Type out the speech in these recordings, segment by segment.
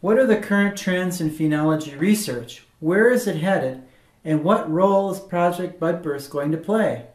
What are the current trends in phenology research? Where is it headed? And what role is Project Budburst going to play?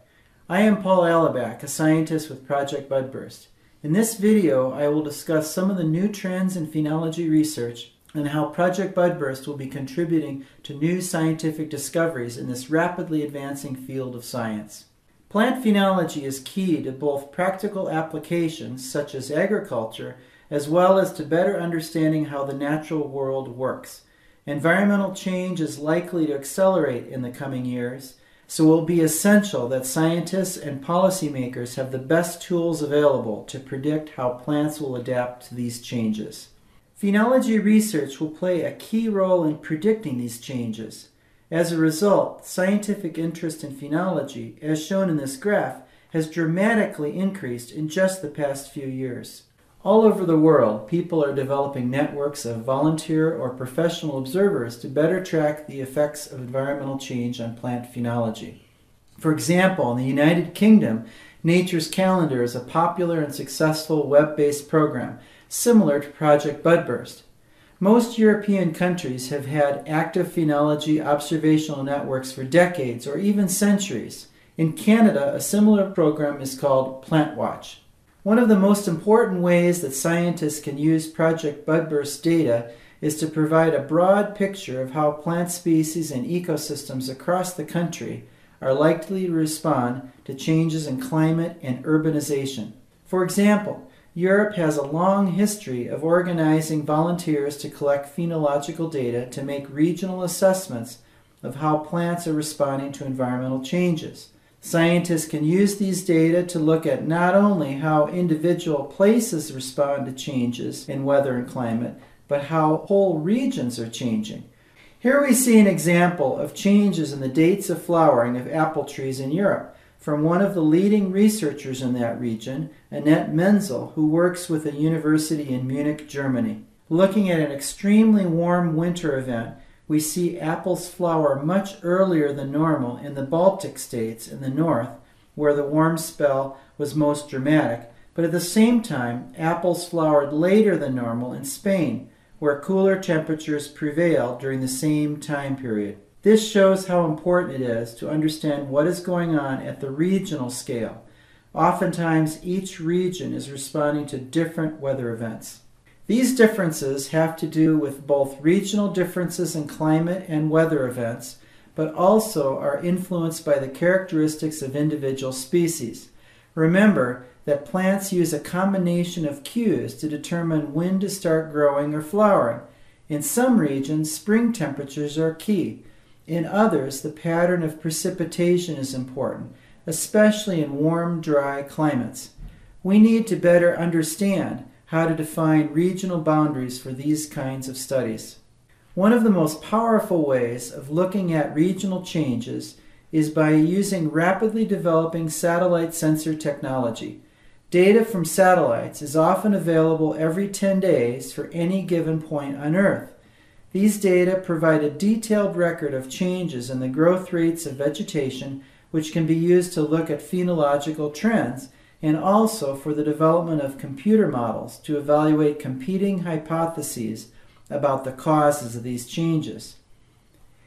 I am Paul Alabak, a scientist with Project Budburst. In this video, I will discuss some of the new trends in phenology research and how Project Budburst will be contributing to new scientific discoveries in this rapidly advancing field of science. Plant phenology is key to both practical applications, such as agriculture, as well as to better understanding how the natural world works. Environmental change is likely to accelerate in the coming years, so it will be essential that scientists and policymakers have the best tools available to predict how plants will adapt to these changes. Phenology research will play a key role in predicting these changes. As a result, scientific interest in phenology, as shown in this graph, has dramatically increased in just the past few years. All over the world, people are developing networks of volunteer or professional observers to better track the effects of environmental change on plant phenology. For example, in the United Kingdom, Nature's Calendar is a popular and successful web-based program, similar to Project Budburst. Most European countries have had active phenology observational networks for decades or even centuries. In Canada, a similar program is called PlantWatch. One of the most important ways that scientists can use Project Budburst data is to provide a broad picture of how plant species and ecosystems across the country are likely to respond to changes in climate and urbanization. For example, Europe has a long history of organizing volunteers to collect phenological data to make regional assessments of how plants are responding to environmental changes. Scientists can use these data to look at not only how individual places respond to changes in weather and climate, but how whole regions are changing. Here we see an example of changes in the dates of flowering of apple trees in Europe from one of the leading researchers in that region, Annette Menzel, who works with a university in Munich, Germany. Looking at an extremely warm winter event, we see apples flower much earlier than normal in the Baltic states in the north, where the warm spell was most dramatic, but at the same time, apples flowered later than normal in Spain, where cooler temperatures prevailed during the same time period. This shows how important it is to understand what is going on at the regional scale. Oftentimes, each region is responding to different weather events. These differences have to do with both regional differences in climate and weather events, but also are influenced by the characteristics of individual species. Remember that plants use a combination of cues to determine when to start growing or flowering. In some regions, spring temperatures are key. In others, the pattern of precipitation is important, especially in warm, dry climates. We need to better understand how to define regional boundaries for these kinds of studies. One of the most powerful ways of looking at regional changes is by using rapidly developing satellite sensor technology. Data from satellites is often available every 10 days for any given point on Earth. These data provide a detailed record of changes in the growth rates of vegetation, which can be used to look at phenological trends, and also for the development of computer models to evaluate competing hypotheses about the causes of these changes.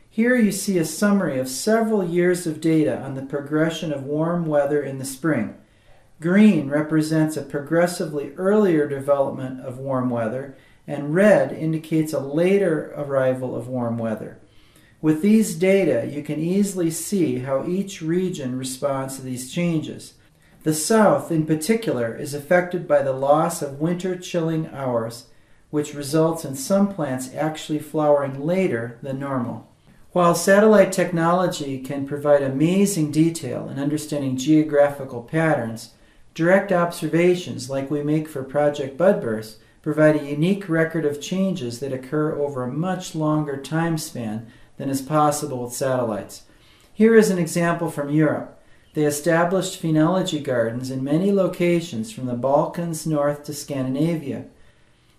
Here you see a summary of several years of data on the progression of warm weather in the spring. Green represents a progressively earlier development of warm weather, and red indicates a later arrival of warm weather. With these data, you can easily see how each region responds to these changes. The South, in particular, is affected by the loss of winter chilling hours, which results in some plants actually flowering later than normal. While satellite technology can provide amazing detail in understanding geographical patterns, direct observations like we make for Project Budburst provide a unique record of changes that occur over a much longer time span than is possible with satellites. Here is an example from Europe. They established phenology gardens in many locations from the Balkans north to Scandinavia.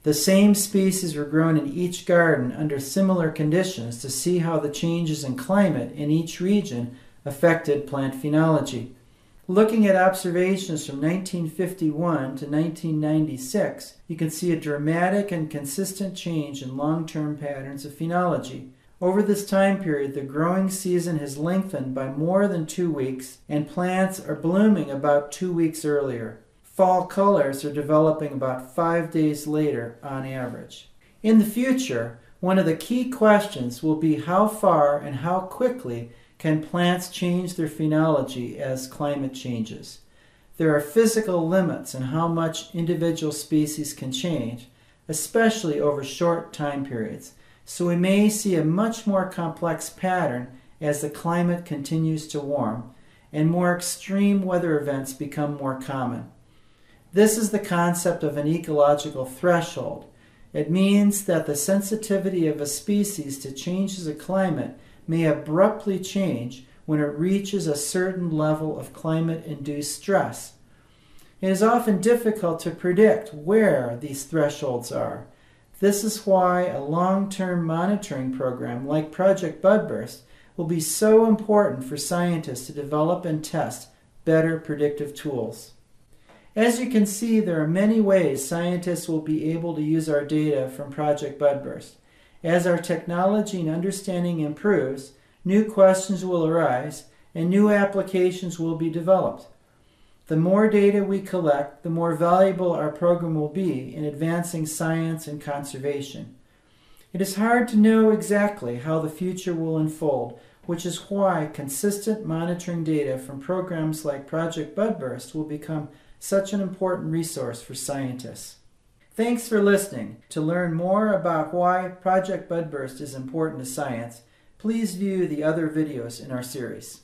The same species were grown in each garden under similar conditions to see how the changes in climate in each region affected plant phenology. Looking at observations from 1951 to 1996, you can see a dramatic and consistent change in long-term patterns of phenology. Over this time period, the growing season has lengthened by more than 2 weeks, and plants are blooming about 2 weeks earlier. Fall colors are developing about 5 days later on average. In the future, one of the key questions will be how far and how quickly can plants change their phenology as climate changes. There are physical limits on how much individual species can change, especially over short time periods. So we may see a much more complex pattern as the climate continues to warm and more extreme weather events become more common. This is the concept of an ecological threshold. It means that the sensitivity of a species to changes of climate may abruptly change when it reaches a certain level of climate-induced stress. It is often difficult to predict where these thresholds are. This is why a long-term monitoring program like Project Budburst will be so important for scientists to develop and test better predictive tools. As you can see, there are many ways scientists will be able to use our data from Project Budburst. As our technology and understanding improves, new questions will arise and new applications will be developed. The more data we collect, the more valuable our program will be in advancing science and conservation. It is hard to know exactly how the future will unfold, which is why consistent monitoring data from programs like Project Budburst will become such an important resource for scientists. Thanks for listening. To learn more about why Project Budburst is important to science, please view the other videos in our series.